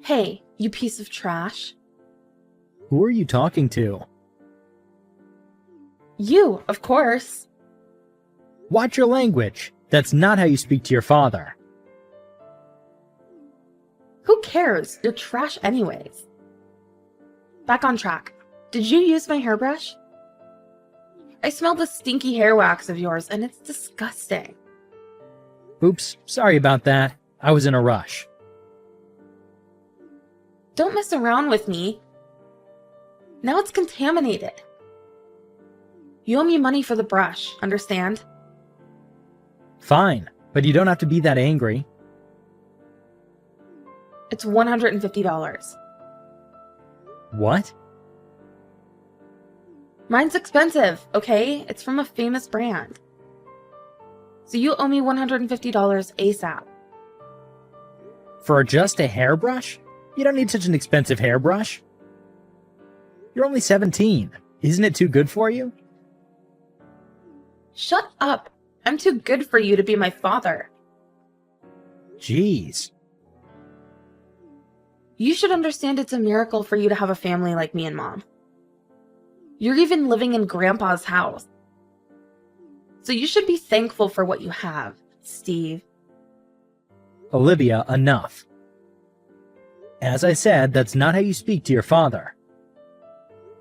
Hey, you piece of trash. Who are you talking to? You, of course. Watch your language. That's not how you speak to your father. Who cares? You're trash anyways. Back on track. Did you use my hairbrush? I smell the stinky hair wax of yours, and it's disgusting. Oops, sorry about that. I was in a rush. Don't mess around with me. Now it's contaminated. You owe me money for the brush, understand? Fine, but you don't have to be that angry. It's $150. What? Mine's expensive, okay? It's from a famous brand. So you owe me $150 ASAP. For just a hairbrush? You don't need such an expensive hairbrush. You're only 17. Isn't it too good for you? Shut up. I'm too good for you to be my father. Jeez. You should understand it's a miracle for you to have a family like me and Mom. You're even living in Grandpa's house. So you should be thankful for what you have, Steve. Olivia, enough. As I said, that's not how you speak to your father.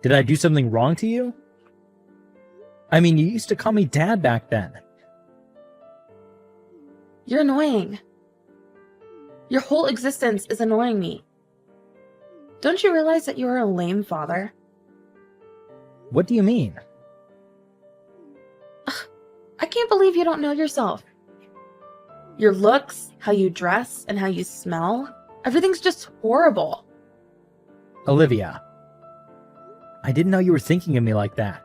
Did I do something wrong to you? I mean, you used to call me Dad back then. You're annoying. Your whole existence is annoying me. Don't you realize that you are a lame father? What do you mean? I can't believe you don't know yourself. Your looks, how you dress, and how you smell, everything's just horrible. Olivia, I didn't know you were thinking of me like that.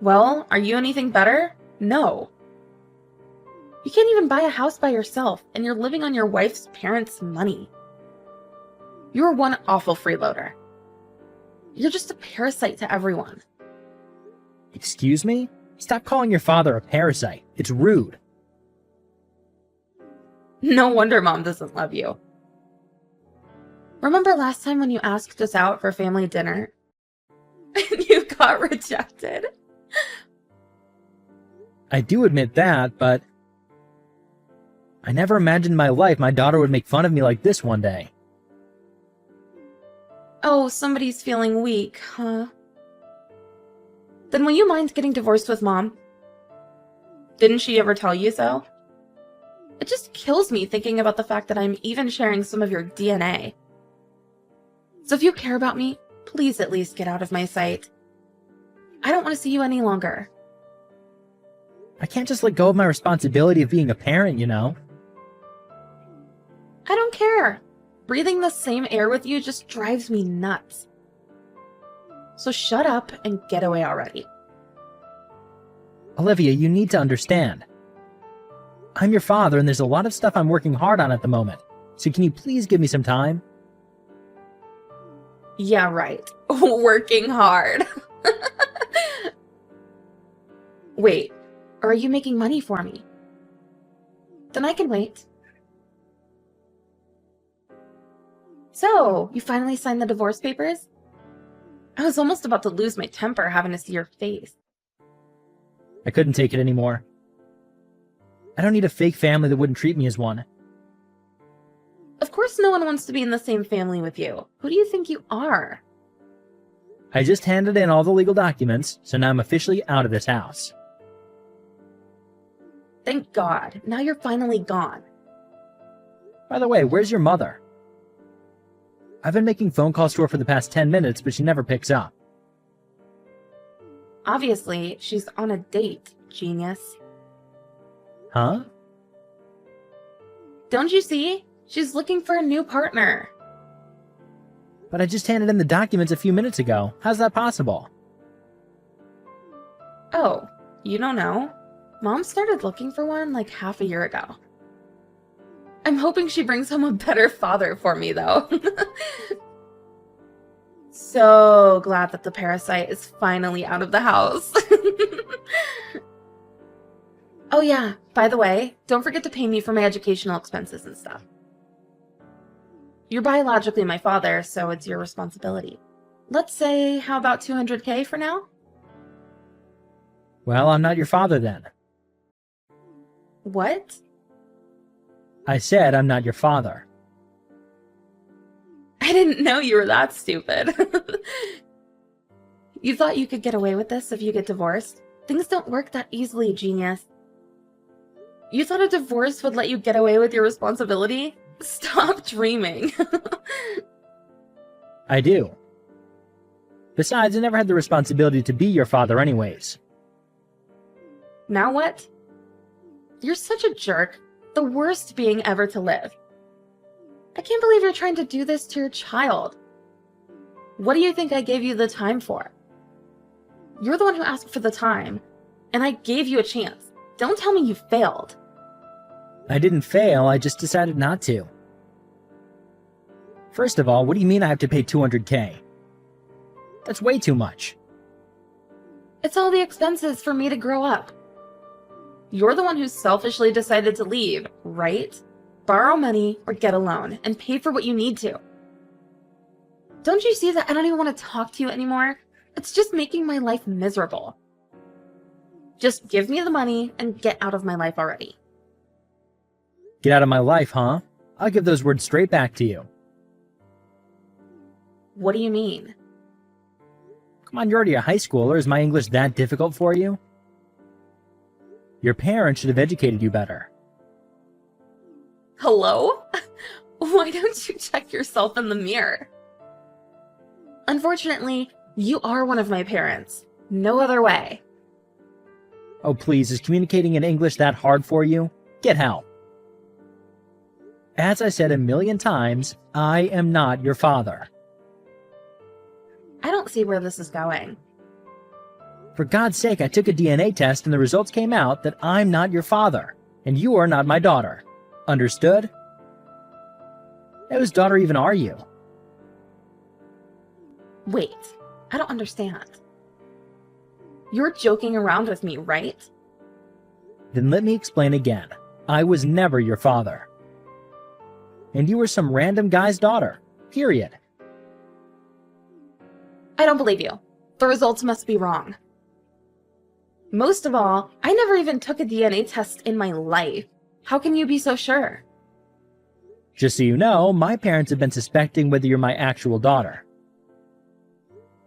Well, are you anything better? No. You can't even buy a house by yourself, and you're living on your wife's parents' money. You're one awful freeloader. You're just a parasite to everyone. Excuse me? Stop calling your father a parasite. It's rude. No wonder Mom doesn't love you. Remember last time when you asked us out for family dinner? And you got rejected? I do admit that, but I never imagined in my life my daughter would make fun of me like this one day. Oh, somebody's feeling weak, huh? Then will you mind getting divorced with Mom? Didn't she ever tell you so? It just kills me thinking about the fact that I'm even sharing some of your DNA. So if you care about me, please at least get out of my sight. I don't want to see you any longer. I can't just let go of my responsibility of being a parent, you know? I don't care. Breathing the same air with you just drives me nuts. So shut up and get away already. Olivia, you need to understand. I'm your father, and there's a lot of stuff I'm working hard on at the moment. So can you please give me some time? Yeah, right. Working hard. Wait, or are you making money for me? Then I can wait. So, you finally signed the divorce papers? I was almost about to lose my temper having to see your face. I couldn't take it anymore. I don't need a fake family that wouldn't treat me as one. Of course no one wants to be in the same family with you. Who do you think you are? I just handed in all the legal documents, so now I'm officially out of this house. Thank God. Now you're finally gone. By the way, where's your mother? I've been making phone calls to her for the past 10 minutes, but she never picks up. Obviously, she's on a date, genius. Huh? Don't you see? She's looking for a new partner. But I just handed in the documents a few minutes ago. How's that possible? Oh, you don't know? Mom started looking for one like half a year ago. I'm hoping she brings home a better father for me, though. So glad that the parasite is finally out of the house. Oh yeah, by the way, don't forget to pay me for my educational expenses and stuff. You're biologically my father, so it's your responsibility. Let's say, how about 200K for now? Well, I'm not your father then. What? I said I'm not your father. I didn't know you were that stupid. You thought you could get away with this if you get divorced? Things don't work that easily, genius. You thought a divorce would let you get away with your responsibility? Stop dreaming. I do. Besides, I never had the responsibility to be your father anyways. Now what? You're such a jerk. The worst being ever to live. I can't believe you're trying to do this to your child. What do you think I gave you the time for? You're the one who asked for the time, and I gave you a chance. Don't tell me you failed. I didn't fail, I just decided not to. First of all, what do you mean I have to pay 200K? That's way too much. It's all the expenses for me to grow up. You're the one who selfishly decided to leave, right? Borrow money or get a loan and pay for what you need to. Don't you see that I don't even want to talk to you anymore? It's just making my life miserable. Just give me the money and get out of my life already. Get out of my life, huh? I'll give those words straight back to you. What do you mean? Come on, you're already a high schooler. Is my English that difficult for you? Your parents should have educated you better. Hello? Why don't you check yourself in the mirror? Unfortunately, you are one of my parents. No other way. Oh please, is communicating in English that hard for you? Get help. As I said a million times, I am not your father. I don't see where this is going. For God's sake, I took a DNA test and the results came out that I'm not your father, and you are not my daughter. Understood? Whose daughter even are you? Wait, I don't understand. You're joking around with me, right? Then let me explain again. I was never your father. And you were some random guy's daughter. Period. I don't believe you. The results must be wrong. Most of all, I never even took a DNA test in my life. How can you be so sure? Just so you know, my parents have been suspecting whether you're my actual daughter.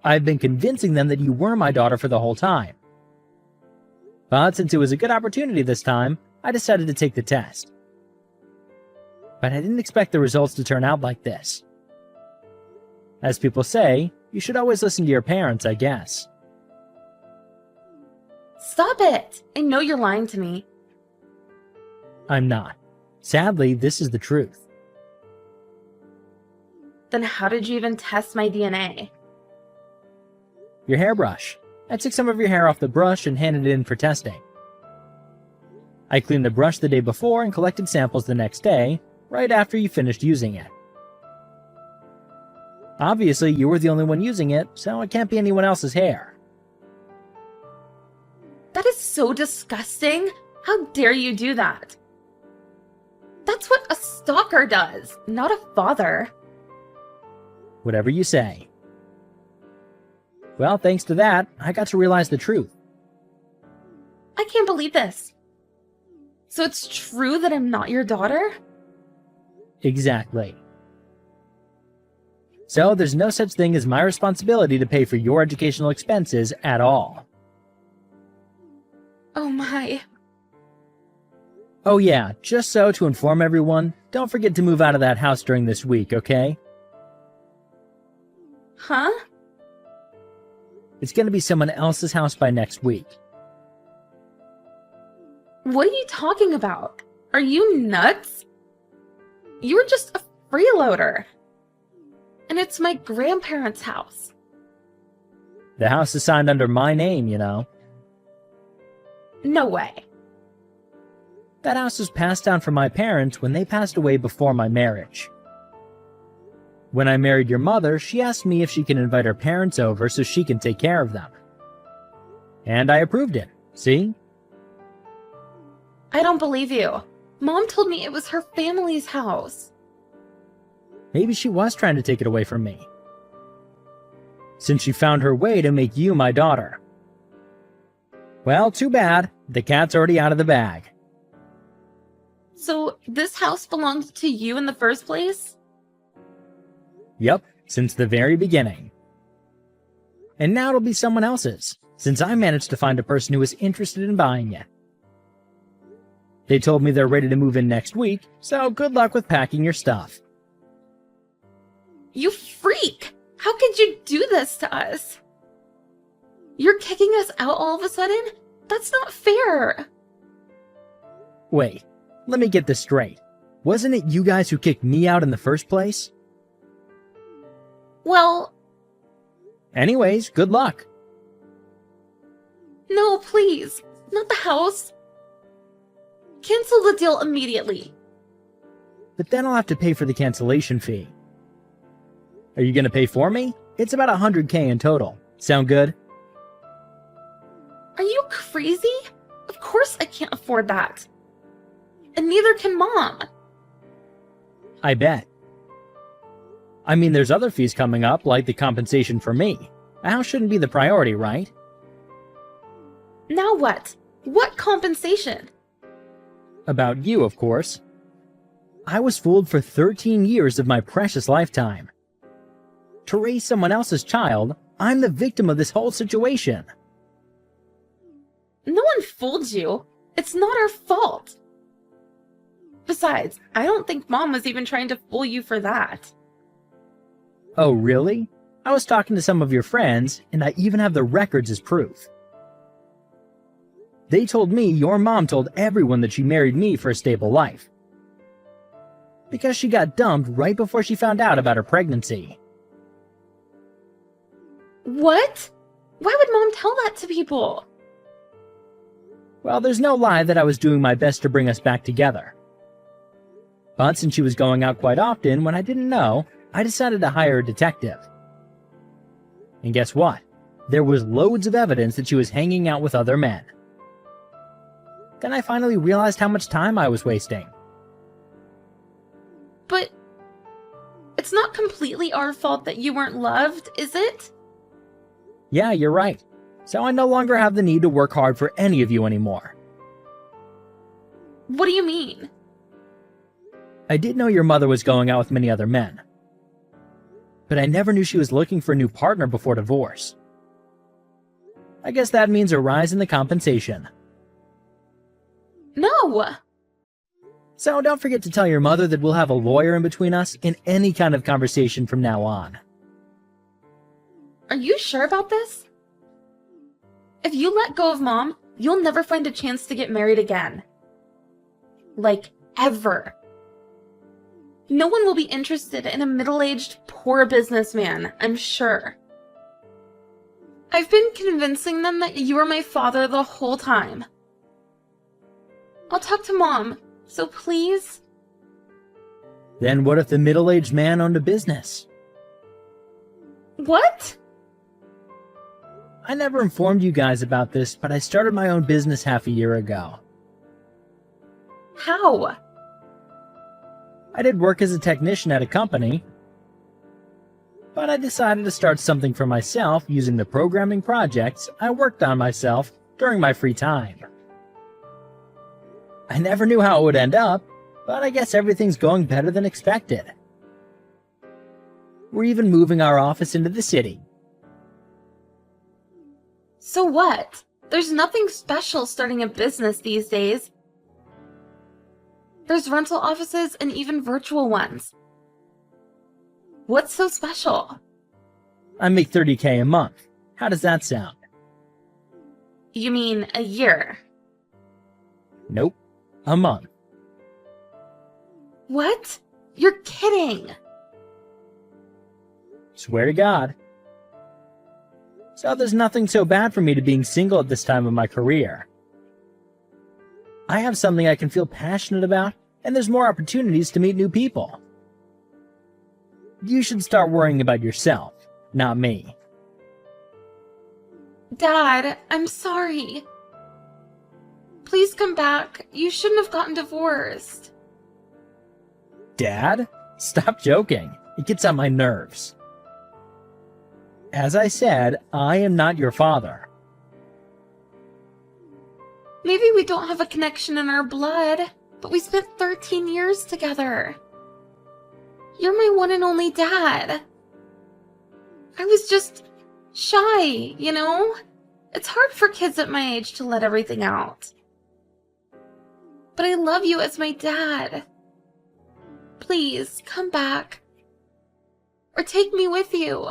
I've been convincing them that you were my daughter for the whole time. But since it was a good opportunity this time, I decided to take the test. But I didn't expect the results to turn out like this. As people say, you should always listen to your parents, I guess. Stop it! I know you're lying to me. I'm not. Sadly, this is the truth. Then how did you even test my DNA? Your hairbrush. I took some of your hair off the brush and handed it in for testing. I cleaned the brush the day before and collected samples the next day, right after you finished using it. Obviously, you were the only one using it, so it can't be anyone else's hair. That is so disgusting. How dare you do that? That's what a stalker does, not a father. Whatever you say. Well, thanks to that, I got to realize the truth. I can't believe this. So it's true that I'm not your daughter? Exactly. So there's no such thing as my responsibility to pay for your educational expenses at all. Oh my. Oh yeah, just so to inform everyone, don't forget to move out of that house during this week, okay? Huh? It's gonna be someone else's house by next week. What are you talking about? Are you nuts? You're just a freeloader. And it's my grandparents' house. The house is signed under my name, you know. No way. That house was passed down from my parents when they passed away before my marriage. When I married your mother, she asked me if she can invite her parents over so she can take care of them. And I approved it, see? I don't believe you. Mom told me it was her family's house. Maybe she was trying to take it away from me, since she found her way to make you my daughter. Well, too bad. The cat's already out of the bag. So this house belonged to you in the first place? Yep, since the very beginning. And now it'll be someone else's, since I managed to find a person who is interested in buying it. They told me they're ready to move in next week, so good luck with packing your stuff. You freak! How could you do this to us? You're kicking us out all of a sudden? That's not fair! Wait, let me get this straight. Wasn't it you guys who kicked me out in the first place? Well... Anyways, good luck. No, please. Not the house. Cancel the deal immediately. But then I'll have to pay for the cancellation fee. Are you gonna pay for me? It's about $100K in total. Sound good? Are you crazy? Of course I can't afford that. And neither can Mom. I bet. I mean, there's other fees coming up, like the compensation for me. A house shouldn't be the priority, right? Now what? What compensation? About you, of course. I was fooled for 13 years of my precious lifetime. To raise someone else's child, I'm the victim of this whole situation. No one fooled you. It's not our fault. Besides, I don't think Mom was even trying to fool you for that. Oh, really? I was talking to some of your friends, and I even have the records as proof. They told me your mom told everyone that she married me for a stable life, because she got dumped right before she found out about her pregnancy. What? Why would Mom tell that to people? Well, there's no lie that I was doing my best to bring us back together. But since she was going out quite often when I didn't know, I decided to hire a detective. And guess what? There was loads of evidence that she was hanging out with other men. Then I finally realized how much time I was wasting. But it's not completely our fault that you weren't loved, is it? Yeah, you're right. So I no longer have the need to work hard for any of you anymore. What do you mean? I did know your mother was going out with many other men, but I never knew she was looking for a new partner before divorce. I guess that means a rise in the compensation. No! So don't forget to tell your mother that we'll have a lawyer in between us in any kind of conversation from now on. Are you sure about this? If you let go of Mom, you'll never find a chance to get married again. Like, ever. No one will be interested in a middle-aged, poor businessman, I'm sure. I've been convincing them that you were my father the whole time. I'll talk to Mom, so please? Then what if the middle-aged man owned a business? What? I never informed you guys about this, but I started my own business half a year ago. How? I did work as a technician at a company, but I decided to start something for myself using the programming projects I worked on myself during my free time. I never knew how it would end up, but I guess everything's going better than expected. We're even moving our office into the city. So what? There's nothing special starting a business these days. There's rental offices and even virtual ones. What's so special? I make $30K a month. How does that sound? You mean a year? Nope. A month. What? You're kidding! Swear to God. So there's nothing so bad for me to being single at this time of my career. I have something I can feel passionate about, and there's more opportunities to meet new people. You should start worrying about yourself, not me. Dad, I'm sorry. Please come back. You shouldn't have gotten divorced. Dad? Stop joking. It gets on my nerves. As I said, I am not your father. Maybe we don't have a connection in our blood, but we spent 13 years together. You're my one and only dad. I was just shy, you know? It's hard for kids at my age to let everything out. But I love you as my dad. Please, come back. Or take me with you.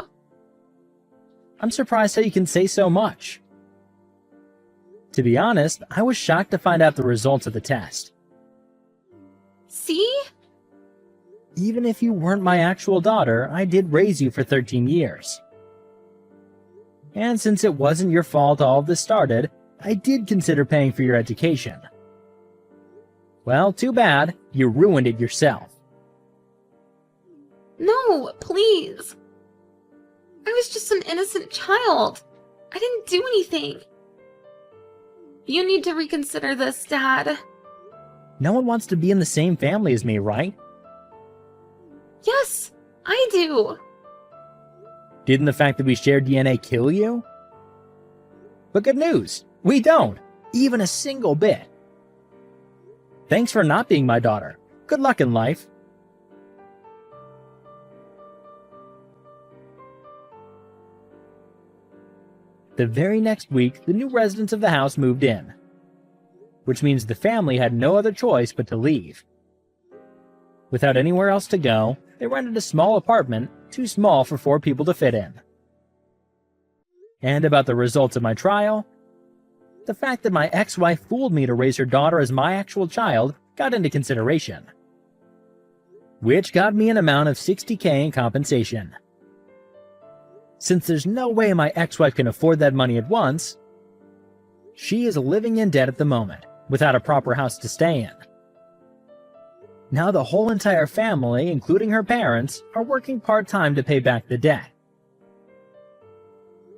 I'm surprised how you can say so much. To be honest, I was shocked to find out the results of the test. See? Even if you weren't my actual daughter, I did raise you for 13 years. And since it wasn't your fault all of this started, I did consider paying for your education. Well, too bad. You ruined it yourself. No, please. I was just an innocent child. I didn't do anything. You need to reconsider this, Dad. No one wants to be in the same family as me, right? Yes, I do. Didn't the fact that we share DNA kill you? But good news, we don't, even a single bit. Thanks for not being my daughter. Good luck in life. The very next week, the new residents of the house moved in, which means the family had no other choice but to leave. Without anywhere else to go, they rented a small apartment, too small for 4 people to fit in. And about the results of my trial, the fact that my ex-wife fooled me to raise her daughter as my actual child got into consideration, which got me an amount of $60,000 in compensation. Since there's no way my ex-wife can afford that money at once, she is living in debt at the moment, without a proper house to stay in. Now the whole entire family, including her parents, are working part-time to pay back the debt.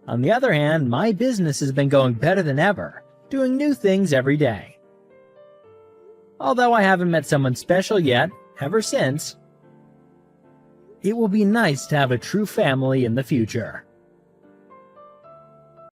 On the other hand, my business has been going better than ever, doing new things every day. Although I haven't met someone special yet, ever since, it will be nice to have a true family in the future.